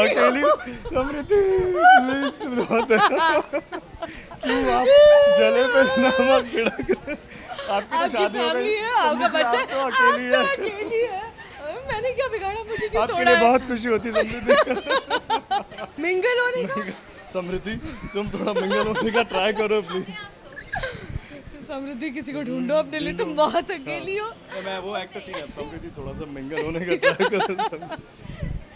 अकेली समृद्धि प्लीज तुम बहुत क्यों आप जले पे नमक छिड़क रहे? आपकी तो शादी हो गई है, आपका बच्चा तो अकेली है। अकेली है। मैंने क्या बिगाड़ा, मुझे क्यों आपके तोड़ा लिए है? बहुत खुशी होती समृद्धि। मिंगल होने का। समृद्धि तुम थोड़ा मिंगल होने का ट्राई करो प्लीज। समृद्धि किसी को ढूंढो अपने लिए, तुम बहुत अकेली हो। मैं वो एक्टर सीन है, समृद्धि थोड़ा सा मिंगल होने का ट्राई करो।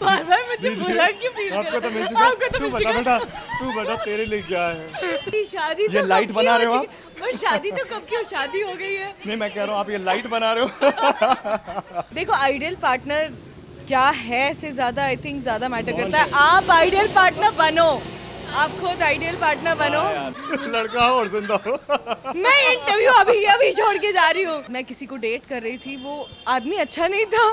बार बार मुझे बुरा क्यों फील कर आपको तो मिल आपको चुका। तो तू मिल बता चुका। बेटा, तू बता तेरे लिए क्या है? शादी ये तो लाइट कब की बना हो रहे हो चुकी- पर शादी तो कब की हो, शादी हो गई है। नहीं मैं कह रहा हूँ आप ये लाइट बना रहे हो। देखो आइडियल पार्टनर क्या है से ज़्यादा आई थिंक ज़्यादा मैटर करता है। आप आइडियल पार्टनर बनो, आप खुद आइडियल पार्टनर बनो। लड़का हो और जिंदा हो। मैं इंटरव्यू अभी छोड़ के जा रही हूँ। मैं किसी को डेट कर रही थी, वो आदमी अच्छा नहीं था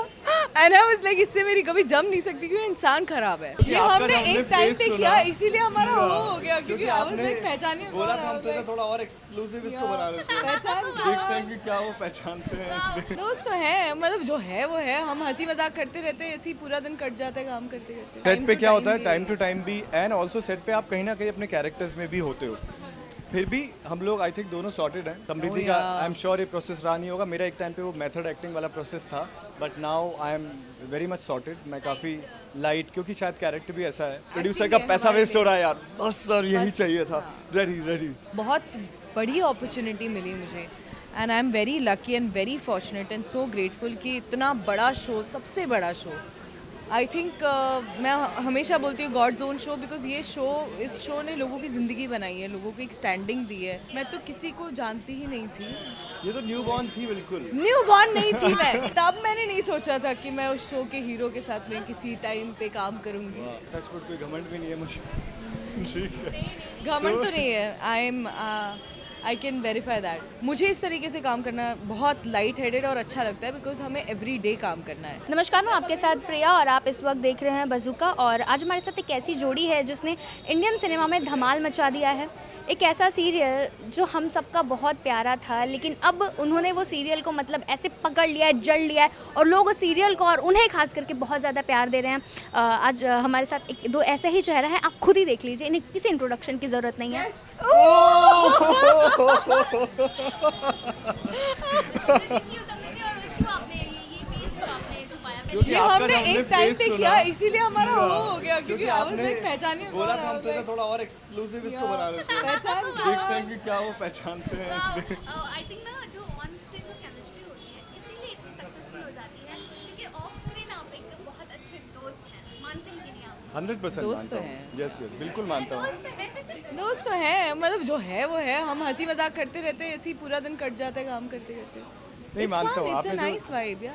एंड आई वाज लाइक इससे मेरी कभी जम नहीं सकती क्योंकि इंसान खराब है। ये आपका हमने जो हमने एक टाइम face पे सुना, किया इसीलिए हमारा वो हो गया क्योंकि आई वाज आपने लाइक पहचानिए बोला था हमसे ना थोड़ा और एक्सक्लूसिव इसको बना देते हैं। पहचान देखते हैं कि क्या वो पहचानते हैं इसमें। दोस्त तो है, मतलब जो है वो है। हम हंसी मजाक करते रहते हैं, ऐसे ही पूरा दिन कट जाता है काम करते करते। सेट पे क्या होता है, टाइम टू टाइम भी एंड ऑल्सो सेट पे आप कहीं ना कहीं अपने कैरेक्टर्स में भी होते हो। फिर भी हम लोग आई थिंक दोनों सॉर्टेड हैं। समृद्धि का आई एम श्योर ये प्रोसेस रहा नहीं होगा। मेरा एक टाइम पे वो मेथड एक्टिंग वाला प्रोसेस था, but now I am very much sorted. मैं काफ़ी लाइट, क्योंकि शायद कैरेक्टर भी ऐसा है। प्रोड्यूसर का पैसा वेस्ट हो रहा है यार, बस सर यही चाहिए था। Ready ready. बहुत बड़ी अपॉर्चुनिटी मिली मुझे and I am very lucky and very fortunate and so grateful कि इतना बड़ा शो, सबसे बड़ा शो आई थिंक मैं हमेशा बोलती हूँ गॉड जोन शो, बिकॉज ये शो, इस शो ने लोगों की ज़िंदगी बनाई है, लोगों को एक स्टैंडिंग दी है। मैं तो किसी को जानती ही नहीं थी, ये तो न्यू बॉर्न थी बिल्कुल। न्यू बॉर्न नहीं थी मैं। तब मैंने नहीं सोचा था कि मैं उस शो के हीरो के साथ में किसी टाइम पे काम करूँगी। टचवुड कोई घमंड भी नहीं है मुझे। ठीक है। घमंड तो नहीं है, आई कैन वेरीफाई दैट। मुझे इस तरीके से काम करना बहुत लाइट हेडेड और अच्छा लगता है बिकॉज हमें एवरी डे काम करना है। नमस्कार, मैं आपके साथ प्रिया और आप इस वक्त देख रहे हैं बज़ूका। और आज हमारे साथ एक ऐसी जोड़ी है जिसने इंडियन सिनेमा में धमाल मचा दिया है। एक ऐसा सीरियल जो हम सबका बहुत प्यारा था, लेकिन अब उन्होंने वो सीरियल को मतलब ऐसे पकड़ लिया है, जड़ लिया है और लोग उस सीरियल को और उन्हें खास करके बहुत ज़्यादा प्यार दे रहे हैं। आज हमारे साथ एक दो ऐसा ही चेहरा है, आप खुद ही देख लीजिए, इन्हें किसी इंट्रोडक्शन की ज़रूरत नहीं है। क्योंकि ये आपका हमने जो हमने एक टाइम face पे सुना, किया इसीलिए हमारा वो हो गया क्योंकि क्योंकि आई वाज आपने लाइक पहचानिए बोला था हमसे ना थोड़ा और एक्सक्लूसिव इसको बना देते हैं। पहचान देखते हैं कि क्या वो पहचानते हैं इसमें। आई थिंक ना जो ऑन स्क्रीन जो केमिस्ट्री होती है इसीलिए इतनी सक्सेसफुल हो जाती है क्योंकि ऑफ स्क्रीन आप एकदम बहुत अच्छे दोस्त हैं। मानते हैं कि नहीं आप? 100% दोस्त मानता तो हूँ। हैं। यस यस बिल्कुल मानता हूँ। दोस्त तो है, मतलब जो है वो है। हम हंसी मजाक करते रहते हैं, ऐसे ही पूरा दिन कट जाता है काम करते करते। नहीं मानता हूँ। इट्स अ आपने जो नाइस वाइब या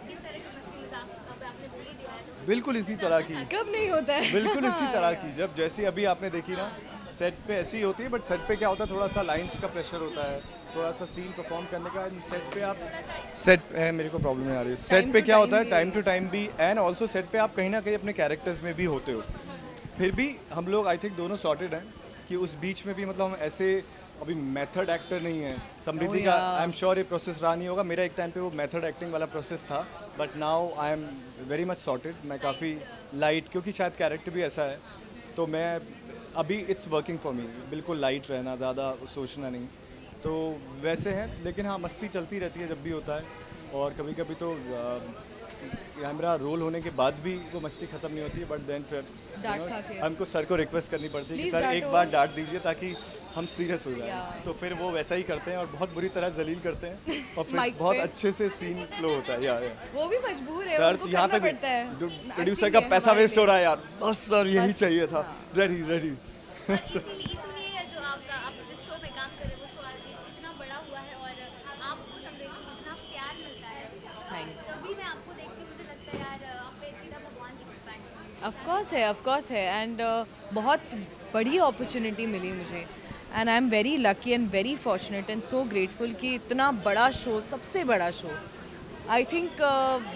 किस तरह का मस्ती मजाक अब आपने बोल ही दिया है तो बिल्कुल इसी तरह की, कब नहीं होता है। बिल्कुल इसी तरह की। जब जैसी अभी आपने देखी ना, सेट पे ऐसी ही होती है, बट सेट पे क्या होता है, थोड़ा सा लाइंस का प्रेशर होता है, थोड़ा सा सीन परफॉर्म करने का। सेट पे आप मेरे को प्रॉब्लम नहीं आ रही है। सेट पे क्या होता है, टाइम टू टाइम भी एंड ऑल्सो सेट पे आप कहीं ना कहीं अपने कैरेक्टर्स में भी होते हो। फिर भी हम लोग आई थिंक दोनों सॉर्टेड हैं कि उस बीच में भी मतलब हम ऐसे अभी मेथड एक्टर नहीं है। समृद्धि का आई एम श्योर ये प्रोसेस रहा नहीं होगा। मेरा एक टाइम पे वो मेथड एक्टिंग वाला प्रोसेस था, but now I am very much sorted. मैं काफ़ी लाइट, क्योंकि शायद कैरेक्टर भी ऐसा है, तो मैं अभी इट्स वर्किंग फॉर मी। बिल्कुल लाइट रहना, ज़्यादा सोचना नहीं, तो वैसे हैं। लेकिन हाँ, मस्ती चलती रहती है जब भी होता है, और कभी कभी तो कैमरा रोल होने के बाद भी वो मस्ती ख़त्म नहीं होती है, बट देन फिर डांट खा के। हमको सर को रिक्वेस्ट करनी पड़ती है कि Please सर एक डांटो। बार डांट दीजिए ताकि हम सीरियस हो जाएं। तो फिर वो वैसा ही करते हैं और बहुत बुरी तरह जलील करते हैं और फिर Mic बहुत पे। अच्छे से सीन फ्लो होता है। यार वो भी मजबूर है, सर उनको यहाँ करना तक भी पड़ता है। प्रोड्यूसर Acting का है पैसा हमारे वेस्ट हो लिए। रहा है यार, बस सर यही चाहिए था। Ready ready. और इसीलिए जो आपका आप जिस शो में काम कर रहे हो वो शो इतना बड़ा हुआ है और आपको सब देखने को इतना प्यार मिलता है। जब भी मैं आपको देखती हूँ मुझे लगता है यार आप पे सीधा भगवान की कृपा है। ऑफ कोर्स है एंड बहुत बड़ी अपॉर्चुनिटी मिली मुझे and I am very lucky and very fortunate and so grateful कि इतना बड़ा शो, सबसे बड़ा शो आई थिंक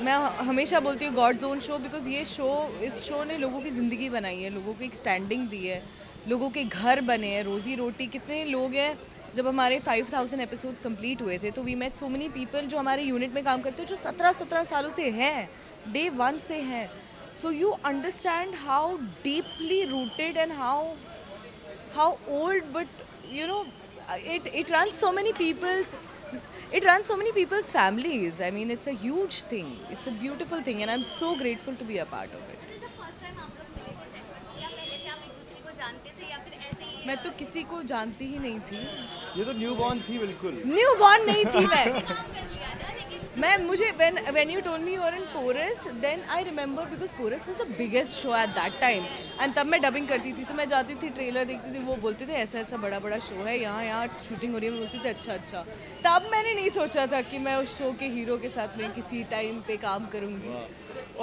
मैं हमेशा बोलती हूँ गॉड जोन शो, बिकॉज ये शो, इस शो ने लोगों की ज़िंदगी बनाई है, लोगों को एक स्टैंडिंग दी है, लोगों के घर बने हैं, रोज़ी रोटी। कितने लोग हैं, जब हमारे 5000 एपिसोड्स कंप्लीट हुए थे तो we met so many people जो हमारे यूनिट में काम करते हैं जो 17 सालों से हैं, डे 1 से हैं। So you understand how deeply rooted and how old, but you know, it runs so many people's families. I mean, it's a huge thing. It's a beautiful thing, and I'm so grateful to be a part of it. अच्छा, जब first time आप लोग मिले थे set पर, क्या पहले से आप एक दूसरे को जानते थे या फिर ऐसे ही मैं तो किसी को जानती ही नहीं थी, ये तो न्यू बॉर्न थी बिल्कुल। न्यू बॉर्न नहीं थी मैं। काम कर लिया था? लेकिन मैं मुझे when you told me you were in Porus, then I remember because Porus was the biggest show at that time, and तब मैं डबिंग करती थी, तो मैं जाती थी ट्रेलर देखती थी, वो बोलते थे ऐसा ऐसा बड़ा बड़ा शो है, यहाँ शूटिंग हो रही है, मैं बोलती थी अच्छा अच्छा। तब मैंने नहीं सोचा था कि मैं उस शो के हीरो के साथ में किसी टाइम पे काम करूँगी। और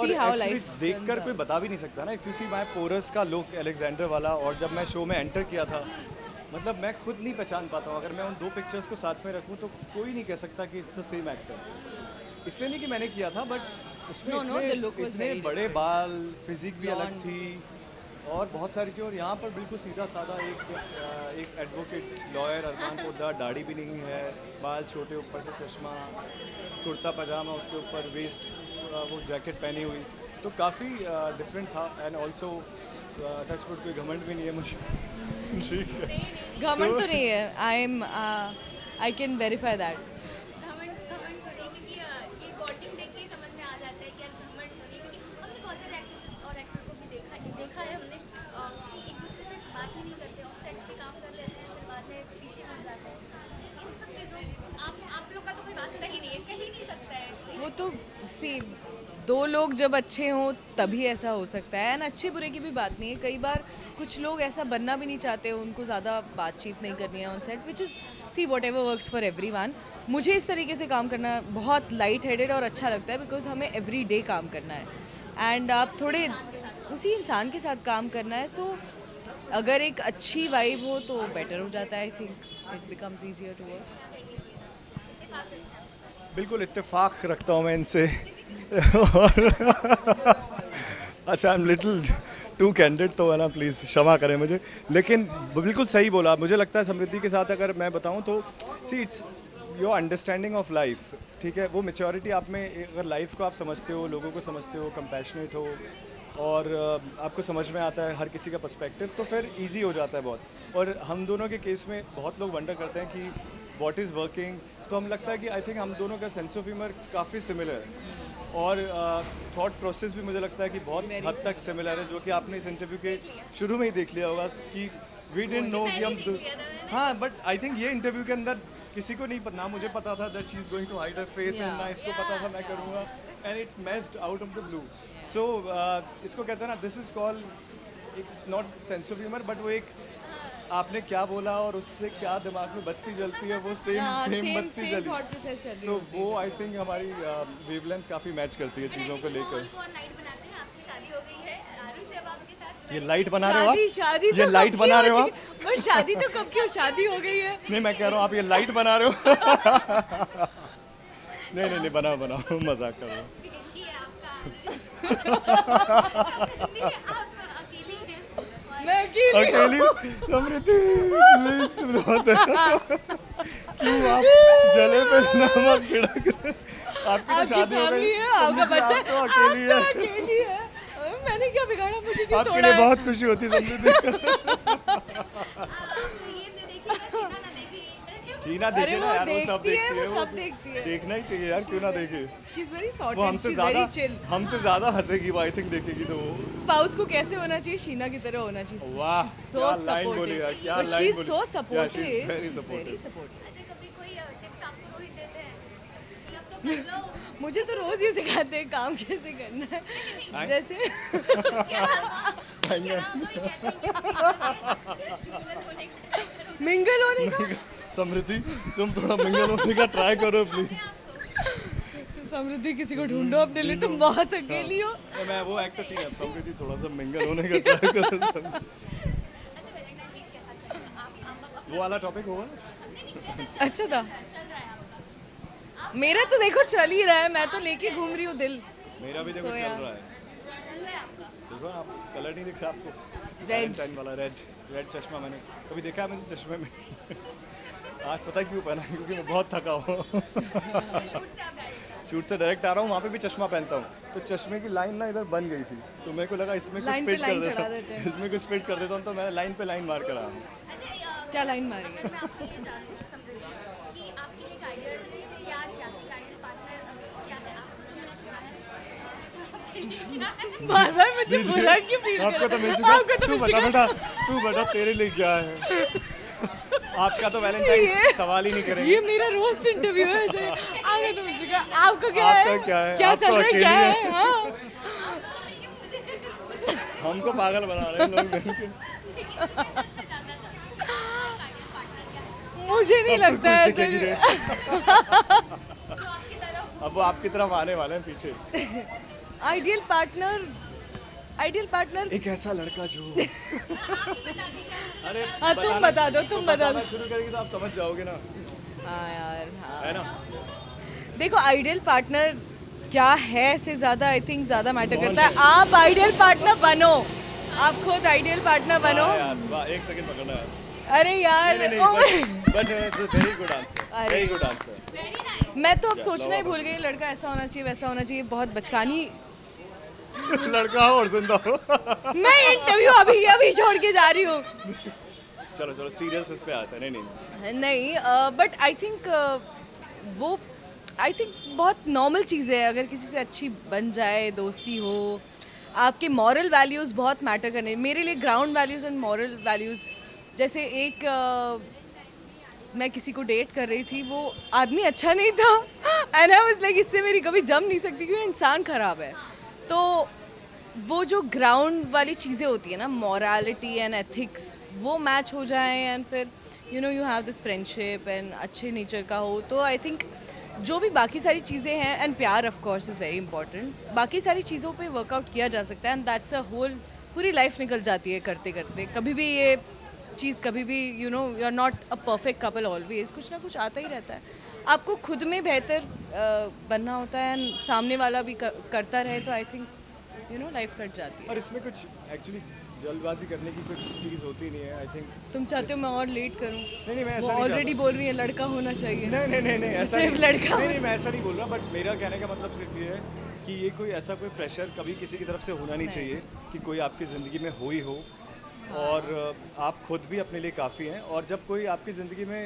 See how एक्चुअली life देखकर turns कोई out. बता भी नहीं सकता ना। If you see my Porus का लुक अलेक्जेंडर वाला, और जब मैं शो में एंटर किया था, मतलब मैं खुद नहीं पहचान पाता हूँ। अगर मैं उन दो पिक्चर्स को साथ में रखूँ तो कोई नहीं कह सकता कि इट्स द सेम एक्टर। इसलिए नहीं कि मैंने किया था, बट उसमें No, the look was इतने very बड़े बाल, फिजिक भी अलग Blonde. थी, और बहुत सारी चीज़। और यहाँ पर बिल्कुल सीधा साधा एक एडवोकेट लॉयर अरमान पोद्दार, दाढ़ी भी नहीं है, बाल छोटे, ऊपर से चश्मा, कुर्ता पजामा, उसके ऊपर वेस्ट वो जैकेट पहनी हुई, तो काफ़ी डिफरेंट था। एंड ऑल्सो टचवुड कोई घमंड भी नहीं है मुझे। ठीक है, घमंड तो नहीं है, I can verify that. घमंड तो नहीं, क्योंकि ये बॉन्डिंग देख के ही समझ में आ जाता है कि यार घमंड तो नहीं, क्योंकि हमने बहुत सारे एक्ट्रेसेस और एक्टर को भी देखा है हमने कि एक दूसरे से बात ही नहीं करते और सेट पे काम कर लेते हैं, फिर बाद में पीछे बन जाते हैं। इन सब चीज़ों आप लोग का तो कोई रास्ता ही नहीं है, कहीं नहीं सकता है। वो तो सी दो लोग जब अच्छे हों तभी ऐसा हो सकता है, एंड अच्छे बुरे की भी बात नहीं है। कई बार कुछ लोग ऐसा बनना भी नहीं चाहते, उनको ज़्यादा बातचीत नहीं करनी है on set, which is see what ever works for everyone. मुझे इस तरीके से काम करना बहुत लाइट हेडेड और अच्छा लगता है, बिकॉज हमें एवरी डे काम करना है, एंड आप थोड़े उसी इंसान के साथ काम करना है। सो अगर एक अच्छी वाइब हो तो बेटर हो जाता है। I think it becomes easier to work. बिल्कुल इत्तेफाक रखता हूँ मैं इनसे। और अच्छा, I am little too candid, तो है ना, प्लीज़ क्षमा करें मुझे। लेकिन बिल्कुल सही बोला। मुझे लगता है समृद्धि के साथ अगर मैं बताऊं तो see it's your understanding of life, ठीक है, वो मेच्योरिटी आप में, अगर लाइफ को आप समझते हो, लोगों को समझते हो, कंपैशनेट हो, और आपको समझ में आता है हर किसी का पर्सपेक्टिव, तो फिर इजी हो जाता है बहुत। और हम दोनों के केस में बहुत लोग वंडर करते हैं कि व्हाट इज़ वर्किंग, तो हम लगता है कि आई थिंक हम दोनों का सेंस ऑफ ह्यूमर काफ़ी सिमिलर है, और थॉट प्रोसेस भी मुझे लगता है कि बहुत हद तक सिमिलर है, जो कि आपने इस इंटरव्यू के शुरू में ही देख लिया होगा कि वी डिडंट नो कि हम हाँ, बट आई थिंक ये इंटरव्यू के अंदर किसी को नहीं पता, मुझे पता था that she is going to hide her face, and ना इसको पता था मैं करूँगा, and it messed out of the blue. So इसको कहते हैं ना, this is called, it's not sense of humour, but वो एक आपने क्या बोला और उससे क्या दिमाग में बत्ती जलती है, वो सेम बत्ती जली, तो वो आई थिंक हमारी वेवलेंथ काफ़ी मैच करती है चीज़ों को लेकर। को और लाइट बनाते हैं। आपकी शादी हो गई है आरुष शबाब के साथ। ये लाइट बना रहे हो आप? शादी ये तो लाइट कब बना की रहे हो हो आप? चुकी- पर शादी तो कब की हो, शादी हो गई है। नहीं, मैं कह रहा हूँ आप ये लाइट बना रहे हो। नहीं बनाओ, मजाक कर रहा हूँ। हिंदी है आपका। हिंदी है, आप अकेली हैं। मैं अकेली अकेली समृद्धि, प्लीज तुम क्यों आप जले पे नमक छिड़क रहे? आपकी तो आपकी शादी हो फैमिली गई, है, आपका समृद्धि, बच्चा, आप तो अकेली आप तो है। अकेली है। मैंने क्या बिगाड़ा, मुझे क्यों आपके तोड़ा लिए है? बहुत खुशी होती है समृद्धि। शीना अरे देखे वो ना यार, वो सब देखती है, देखती है, वो सब देखती है। देखना ही चाहिए यार, क्यों ना देखे। She's very वो sorted, हमसे she's very ज्यादा chill. हंसेगी वो, आई थिंक देखेगी तो वो। स्पाउस को कैसे होना चाहिए, शीना की तरह होना चाहिए। वाह, She's so क्या लाइन बोली supportive. यार, क्या But लाइन she's बोली। so Yeah, supportive. she's very She's supportive. very supportive. अच्छा, कभी कोई टिप्स आपको रोहित देते हैं कि अब तो कर लो? मुझे तो रोज ये सिखाते हैं काम कैसे करना है, हाँ? जैसे क्या नाम तो ये कहते हैं कि मिंगल होने का मिंगल होने का। समृद्धि, तुम थोड़ा मिंगल होने का ट्राई करो प्लीज। समृद्धि किसी को ढूंढो अपने लिए, तुम बहुत अकेली हो। मैं वो एक्टर सीन है, समृद्धि थोड़ा सा मिंगल होने का ट्राई करो। अच्छा, वैलेंटाइन वीक कैसा चल रहा है? आप वो वाला टॉपिक होगा ना? कैसा अच्छा था, चल रहा है आपका? मेरा तो देखो चल ही रहा है, मैं तो लेके घूम रही हूँ दिल। मेरा भी देखो So, चल yeah. रहा है। चल रहा है आपका? देखो आप, कलर नहीं दिख रहा आपको? Red. वैलेंटाइन वाला रेड चश्मा मैंने कभी देखा है मुझे चश्मे में? आज पता है क्यों पहना है? क्योंकि मैं बहुत थका हूँ। शूट से आप डायरेक्ट शूट से डायरेक्ट आ रहा हूँ, वहाँ पे भी चश्मा पहनता हूँ, तो चश्मे की लाइन ना इधर बन गई थी, तो मेरे को लगा इसमें कुछ लाइन पे फिट कर लाइन देता चढ़ा हूँ, देते हैं। इसमें कुछ फिट कर देता हूँ, तो मैंने लाइन पे लाइन मार कर आया हूँ। अच्छा क्या लाइन मारी है? मैं आपसे ये जानना समझ रही हूँ कि आपके लिए एक आइडियल यार क्या है, एक आइडियल पार्टनर क्या है, आपको जो मिल चुका है आपके लिए क्या है? बार बार मुझे बुरा क्यों फील आपको तो मिल आपको चुका, तो तू मिल बता चुका। बेटा, तू बता तेरे लिए क्या है। आपका तो वैलेंटाइन सवाल ही नहीं करेंगे। ये मेरा रोस्ट इंटरव्यू है ऐसे। आगे तो मुझे कहा, आपका क्या आपका है? क्या है? क्या आप चल तो रहा है? अकेली क्या हैं। है? हाँ। हमको पागल बना रहे हैं लोग मिलके। मुझे नहीं अब तो लगता है कुछ दिखेगी रे। ऐसे। अब वो आपकी तरफ आने वाले हैं पीछे। आइडियल पार्टनर एक ऐसा लड़का जो अरे हाँ, तुम बता दो, तुम बता दो। बताना शुरू करेंगे तो आप समझ जाओगे ना, हाँ यार, हाँ। है ना। देखो आइडियल पार्टनर क्या है से ज़्यादा आई थिंक ज़्यादा मैटर करता है। आप आइडियल पार्टनर बनो, आप खुद आइडियल पार्टनर बनो। वाह यार, वाह, एक सेकंड पकड़ना है। अरे यार, नहीं ओ my- नहीं, but it's a very good answer, अरे। Very good answer. मैं तो अब सोचना ही भूल गई लड़का ऐसा होना चाहिए वैसा होना चाहिए। बहुत बचकानी। लड़का हो और जिंदा हो। मैं इंटरव्यू अभी छोड़ के जा रही हूँ। चलो चलो सीरियस उस पे आते हैं। नहीं, बट आई थिंक वो आई थिंक बहुत नॉर्मल चीज़ है अगर किसी से अच्छी बन जाए, दोस्ती हो। आपके मॉरल वैल्यूज़ बहुत मैटर करने। मेरे लिए ground values and moral values, जैसे एक मैं किसी को डेट कर रही थी, वो आदमी अच्छा नहीं था एंड आई वाज लाइक इससे मेरी कभी जम नहीं सकती क्योंकि इंसान ख़राब है। तो वो जो ग्राउंड वाली चीज़ें होती है ना, मॉरलिटी एंड एथिक्स, वो मैच हो जाए एंड फिर you have this friendship and अच्छे नेचर का हो, तो आई थिंक जो भी बाकी सारी चीज़ें हैं एंड प्यार of course is very important, बाकी सारी चीज़ों पे वर्कआउट किया जा सकता है एंड दैट्स अ होल, पूरी लाइफ निकल जाती है करते करते। कभी भी ये चीज़ कभी भी you are not a perfect couple, always कुछ ना कुछ आता ही रहता है। आपको खुद में बेहतर बनना होता है एंड सामने वाला भी करता रहे, तो आई थिंक लाइफ कट जाती है। और इसमें कुछ एक्चुअली जल्दबाजी करने की कुछ चीज़ होती नहीं है, आई थिंक। तुम चाहते हो मैं और लेट करूं? नहीं मैं वो ऐसा नहीं ऑलरेडी बोल रही है लड़का होना चाहिए। नहीं ऐसा सिर्फ नहीं, लड़का। नहीं मैं ऐसा नहीं बोल रहा, बट मेरा कहने का मतलब सिर्फ ये है कि ये कोई ऐसा कोई प्रेशर कभी किसी की तरफ से होना नहीं चाहिए कि कोई आपकी ज़िंदगी में हो ही हो, और आप खुद भी अपने लिए काफ़ी हैं। और जब कोई आपकी ज़िंदगी में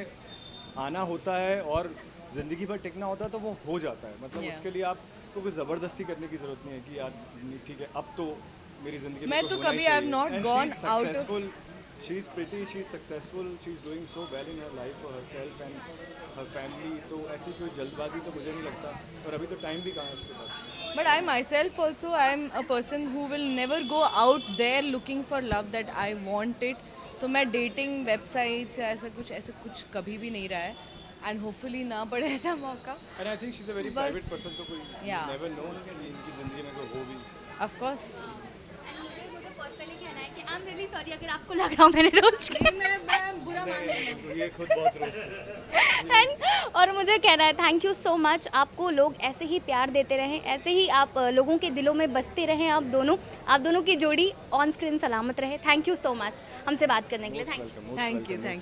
आना होता है और ज़िंदगी भर टिकना होता है तो वो हो जाता है। मतलब Yeah. उसके लिए आपको कोई ज़बरदस्ती करने की ज़रूरत नहीं है कि यार ठीक है अब तो मेरी ज़िंदगी में मैं तो कभी I have not gone out of. She is pretty, she is successful, she is doing so well in her life for herself and her family. तो ऐसी कोई जल्दबाजी तो मुझे नहीं लगता, और अभी तो टाइम भी कहाँ है उसके पास। But I myself also, I am a person who will never go out there looking for love that I want it. तो मैं डेटिंग वेबसाइट्स या ऐसा कुछ कभी भी नहीं रहा है एंड होपफुली ना पड़े ऐसा मौका। And I think she's a very But- private person, तो कोई Yeah. never know कि इनकी ज़िंदगी में कोई हो भी। Of course. मुझे पर्सनली कहना है कि आई एम रियली सॉरी अगर आपको लग रहा हो मैंने रोस्ट किया। मैं बुरा मान नहीं, ये खुद बहुत रोस्ट है। एंड और मुझे कहना है थैंक यू सो मच। आपको लोग ऐसे ही प्यार देते रहें, ऐसे ही आप लोगों के दिलों में बसते रहें। आप दोनों की जोड़ी ऑन स्क्रीन सलामत रहे। थैंक यू सो मच हमसे बात करने के लिए। Thank you. Most welcome, most thank you welcome, most thank